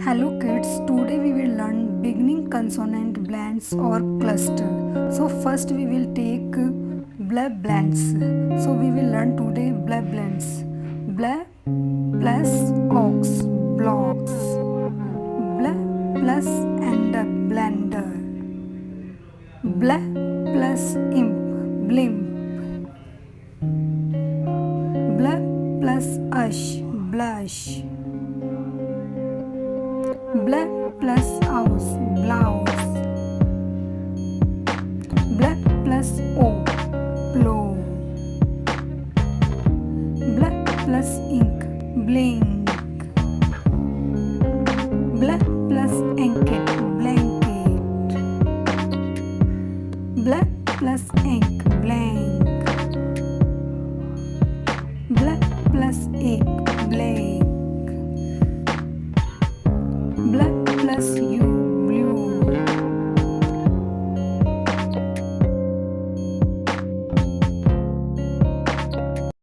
Hello kids, today we will learn beginning consonant blends or cluster. So first we will take bleh blends. So we will learn today bleh blends. Bleh plus ox, blocks. Bleh plus and blender. Bleh plus imp, blimp. Bleh plus ush, blush. Bleh plus house, blouse. Bleh plus o, plow. Bleh plus ink, blink. Bleh plus anket, blanket. Bleh plus ink, blank. Bleh plus egg, blake. Bleh plus